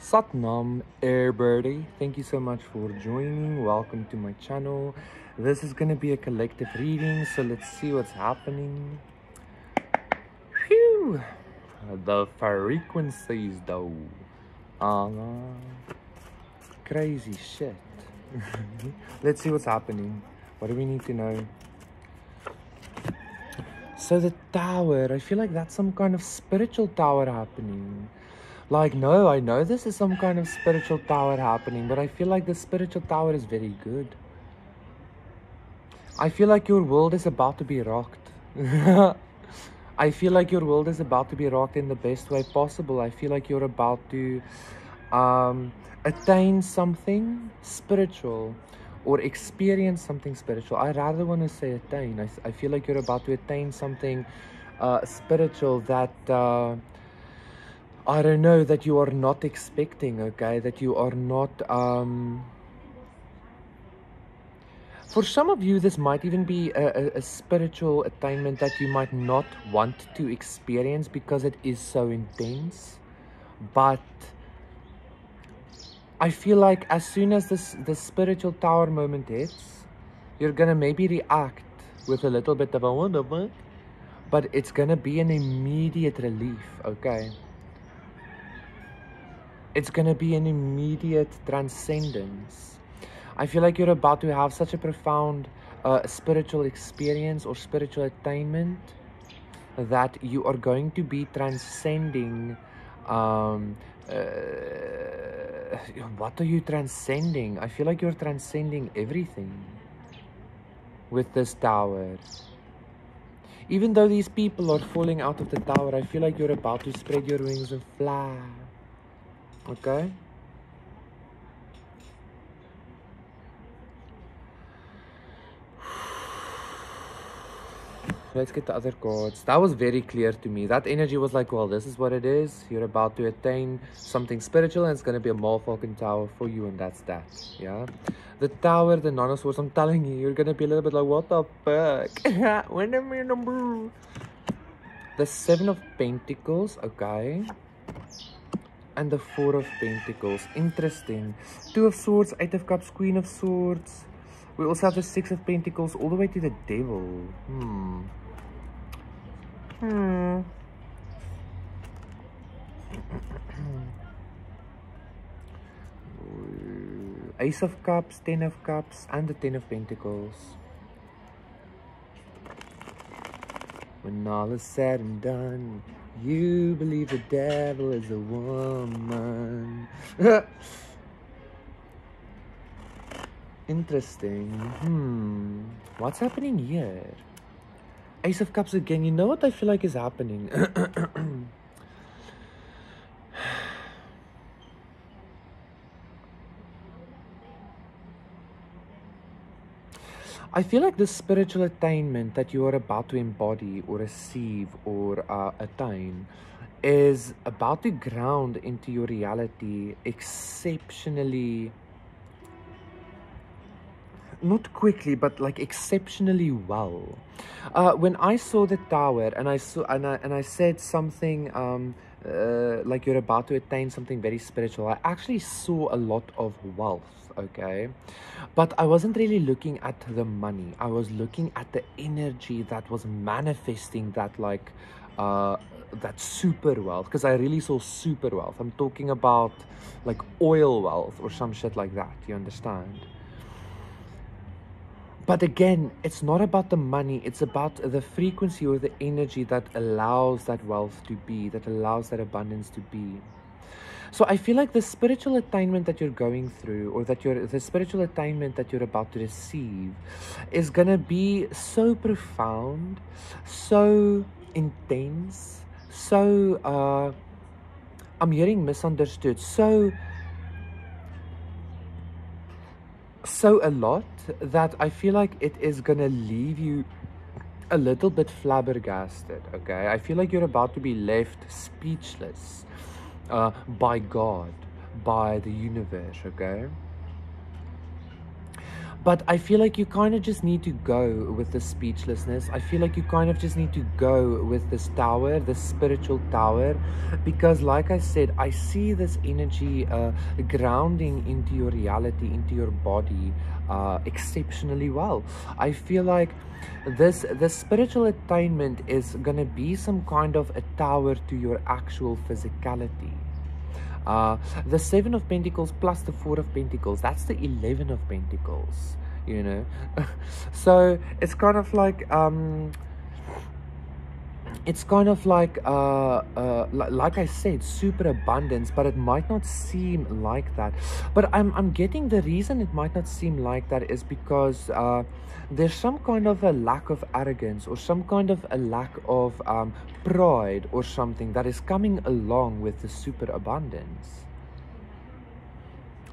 Satnam Airbirdie, thank you so much for joining. Welcome to my channel. This is going to be a collective reading, so let's see what's happening. Phew! The frequencies though. Crazy shit. Let's see what's happening. What do we need to know? So the tower, I feel like that's some kind of spiritual tower happening. Like, no, I know this is some kind of spiritual tower happening, but I feel like the spiritual tower is very good. I feel like your world is about to be rocked. I feel like your world is about to be rocked in the best way possible. I feel like you're about to attain something spiritual or experience something spiritual. I rather want to say attain. I feel like you're about to attain something spiritual that... I don't know, that you are not expecting, okay? That you are not... For some of you, this might even be a spiritual attainment that you might not want to experience because it is so intense. But I feel like as soon as this spiritual tower moment hits, you're going to maybe react with a little bit of a what the fuck? But it's going to be an immediate relief, okay? It's going to be an immediate transcendence. I feel like you're about to have such a profound spiritual experience or spiritual attainment that you are going to be transcending. What are you transcending? I feel like you're transcending everything with this tower. Even though these people are falling out of the tower, I feel like you're about to spread your wings and fly. Okay? Let's get the other cards. That was very clear to me. That energy was like, well, this is what it is. You're about to attain something spiritual and it's going to be a Malfalcon tower for you, and that's that. Yeah? The tower, the Nine of Swords, I'm telling you, you're going to be a little bit like, what the fuck? When am I number? The Seven of Pentacles, okay. And the Four of Pentacles. Interesting. Two of Swords, Eight of Cups, Queen of Swords. We also have the Six of Pentacles all the way to the Devil. Ace of Cups, Ten of Cups, and the Ten of Pentacles. When all is said and done, you believe the devil is a woman. Interesting. What's happening here? Ace of Cups again. You know what I feel like is happening? I feel like the spiritual attainment that you are about to embody or receive or attain is about to ground into your reality exceptionally, not quickly, but like exceptionally well. When I saw the tower and I said something like you're about to attain something very spiritual, I actually saw a lot of wealth, okay? But I wasn't really looking at the money. I was looking at the energy that was manifesting that, like, that super wealth, because I really saw super wealth. I'm talking about like oil wealth or some shit like that, you understand? But again, it's not about the money, it's about the frequency or the energy that allows that wealth to be, that allows that abundance to be. So I feel like the spiritual attainment that you're going through, or the spiritual attainment that you're about to receive, is gonna be so profound, so intense, so I'm hearing misunderstood, so a lot, that I feel like it is gonna leave you a little bit flabbergasted, okay? I feel like you're about to be left speechless by God, by the universe, okay? But I feel like you kind of just need to go with the speechlessness. I feel like you kind of just need to go with this tower, this spiritual tower, because like I said, I see this energy grounding into your reality, into your body exceptionally well. I feel like this spiritual attainment is gonna be some kind of a tower to your actual physicality. The Seven of Pentacles plus the Four of Pentacles, that's the 11 of Pentacles, you know. So it's kind of like like I said, super abundance, but it might not seem like that. But I'm getting the reason it might not seem like that is because there's some kind of a lack of arrogance, or some kind of a lack of pride or something that is coming along with the super abundance.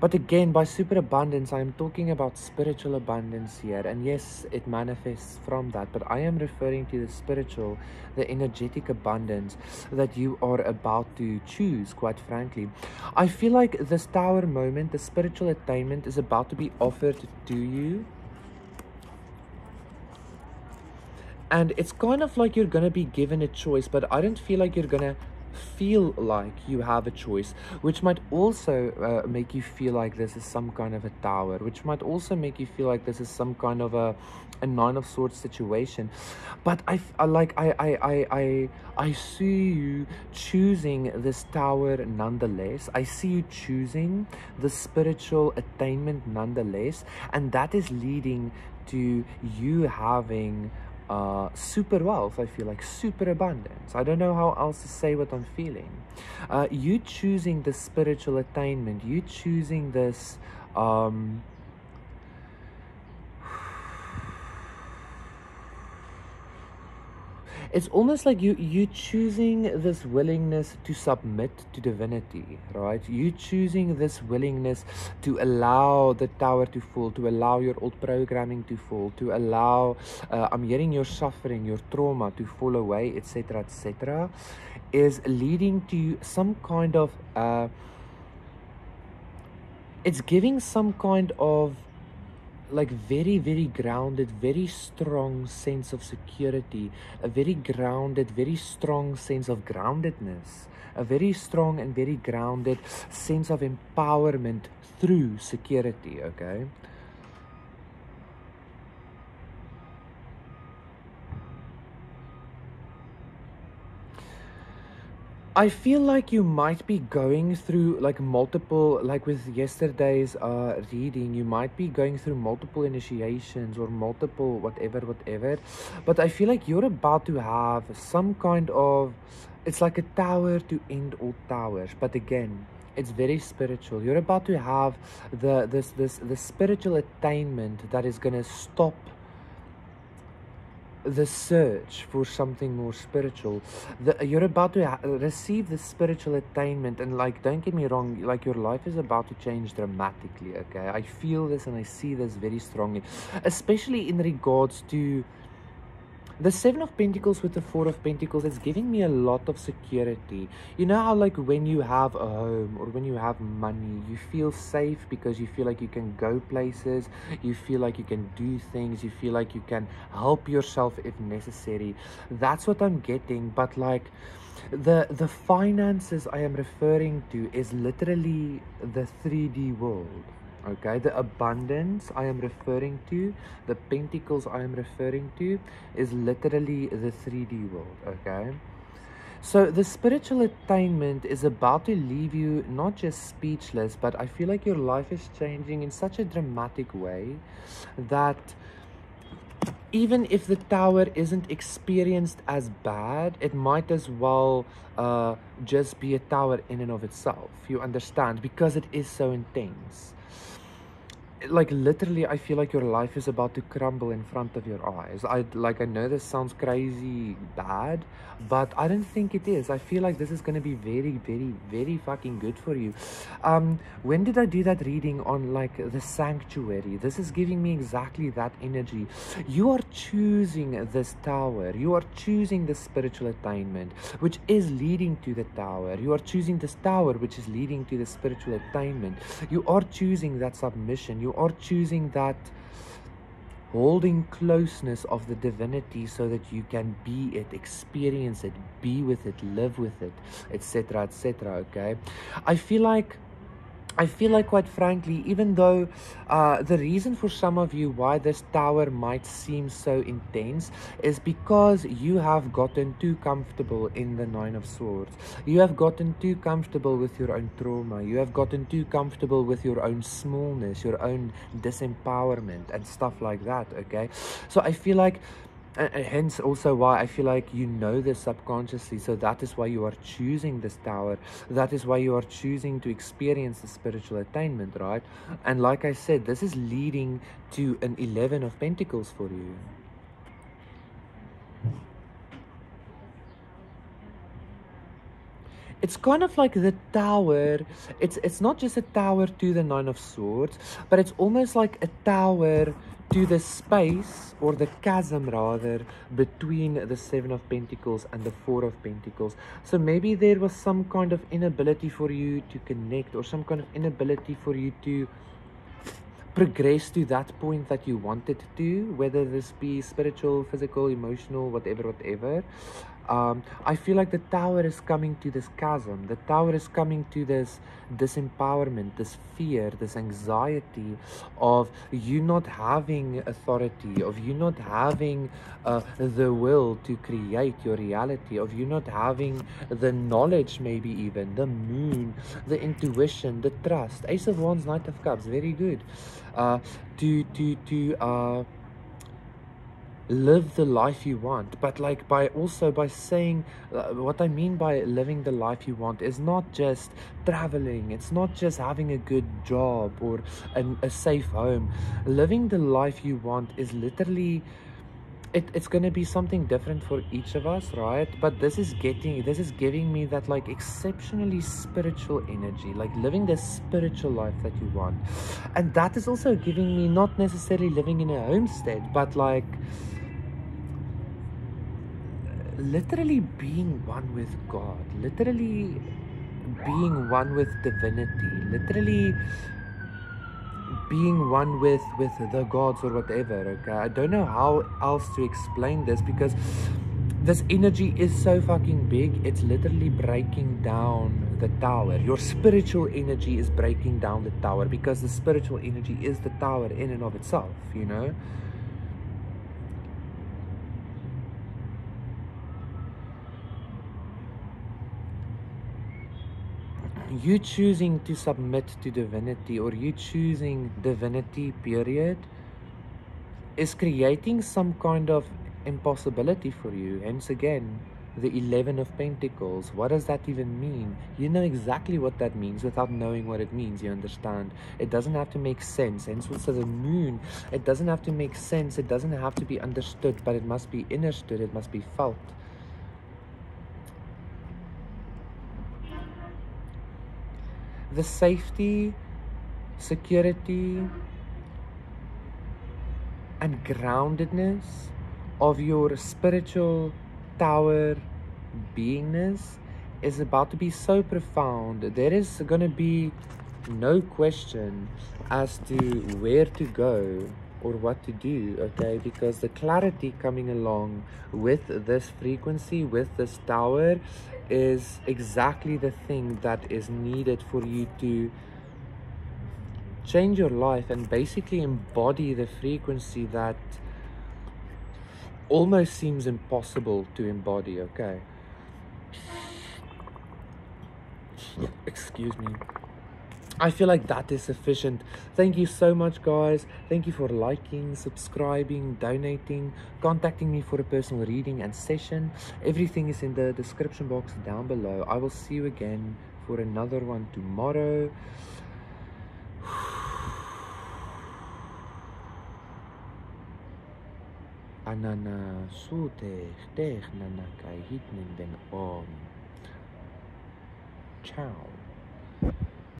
But again, by superabundance, I am talking about spiritual abundance here. And yes, it manifests from that. But I am referring to the spiritual, the energetic abundance that you are about to choose, quite frankly. I feel like this tower moment, the spiritual attainment, is about to be offered to you. And it's kind of like you're going to be given a choice, but I don't feel like you're going to feel like you have a choice, which might also make you feel like this is some kind of a tower, which might also make you feel like this is some kind of a Nine of Swords situation. But I see you choosing this tower nonetheless. I see you choosing the spiritual attainment nonetheless, and that is leading to you having super wealth. I feel like super abundance. I don't know how else to say what I'm feeling. You choosing the spiritual attainment, you choosing this it's almost like you choosing this willingness to submit to divinity, right? You choosing this willingness to allow the tower to fall, to allow your old programming to fall, to allow, I'm hearing your suffering, your trauma to fall away, etc., is leading to some kind of, it's giving some kind of like very, very grounded, very strong sense of security, a very grounded, very strong sense of groundedness, a very strong and very grounded sense of empowerment through security, okay? I feel like you might be going through like multiple, like with yesterday's reading, you might be going through multiple initiations or multiple whatever. But I feel like you're about to have some kind of, it's like a tower to end all towers. But again, it's very spiritual. You're about to have the spiritual attainment that is gonna stop the search for something more spiritual. You're about to receive the spiritual attainment, and like, don't get me wrong, like your life is about to change dramatically, okay? I feel this and I see this very strongly, especially in regards to the Seven of Pentacles with the Four of Pentacles. It's giving me a lot of security. You know how like when you have a home or when you have money, you feel safe because you feel like you can go places, you feel like you can do things, you feel like you can help yourself if necessary. That's what I'm getting. But like the finances I am referring to is literally the 3D world. Okay, the abundance I am referring to, the pentacles I am referring to, is literally the 3D world, okay? So the spiritual attainment is about to leave you not just speechless, but I feel like your life is changing in such a dramatic way that even if the tower isn't experienced as bad, it might as well just be a tower in and of itself, you understand, because it is so intense. Like literally, I feel like your life is about to crumble in front of your eyes. I know this sounds crazy bad, but I don't think it is. I feel like this is going to be very, very, very fucking good for you. When did I do that reading on like the sanctuary? This is giving me exactly that energy. You are choosing this tower. You are choosing the spiritual attainment, which is leading to the tower. You are choosing this tower, which is leading to the spiritual attainment. You are choosing that submission. You You are choosing that holding closeness of the divinity so that you can be it, experience it, be with it, live with it, etc., etc. Okay, I feel like quite frankly, even though the reason for some of you why this tower might seem so intense is because you have gotten too comfortable in the Nine of Swords. You have gotten too comfortable with your own trauma. You have gotten too comfortable with your own smallness, your own disempowerment and stuff like that, okay? So I feel like hence also why I feel like you know this subconsciously, so that is why you are choosing this tower. That is why you are choosing to experience the spiritual attainment, right? And like I said, this is leading to an 11 of Pentacles for you. It's kind of like the tower. It's not just a tower to the Nine of Swords, but it's almost like a tower to the space, or the chasm rather, between the Seven of Pentacles and the Four of Pentacles. So maybe there was some kind of inability for you to connect, or some kind of inability for you to progress to that point that you wanted to, whether this be spiritual, physical, emotional, whatever. I feel like the tower is coming to this chasm. The tower is coming to this disempowerment, this fear, this anxiety of you not having authority, of you not having the will to create your reality, of you not having the knowledge, maybe even the moon, the intuition, the trust. Ace of Wands, Knight of Cups, very good. To live the life you want, but like by saying what I mean by living the life you want is not just traveling, it's not just having a good job or a safe home. Living the life you want is literally, it's going to be something different for each of us, right? But this is giving me that like exceptionally spiritual energy, like living the spiritual life that you want. And that is also giving me not necessarily living in a homestead, but like literally being one with God, literally being one with divinity, literally being one with the gods or whatever. Okay, I don't know how else to explain this, because this energy is so fucking big. It's literally breaking down the tower. Your spiritual energy is breaking down the tower, because the spiritual energy is the tower in and of itself, you know. You choosing to submit to divinity, or you choosing divinity, period, is creating some kind of impossibility for you. Hence again, the 11 of Pentacles. What does that even mean? You know exactly what that means without knowing what it means, you understand? It doesn't have to make sense. Hence also the moon. It doesn't have to make sense. It doesn't have to be understood, but it must be understood. It must be felt. The safety, security, and groundedness of your spiritual tower beingness is about to be so profound. There is going to be no question as to where to go or what to do, okay? Because the clarity coming along with this frequency, with this tower, is exactly the thing that is needed for you to change your life and basically embody the frequency that almost seems impossible to embody, okay? Excuse me. I feel like that is sufficient. Thank you so much, guys. Thank you for liking, subscribing, donating, contacting me for a personal reading and session. Everything is in the description box down below. I will see you again for another one tomorrow. Anana sute tech nana kai hitnen ben on. Ciao.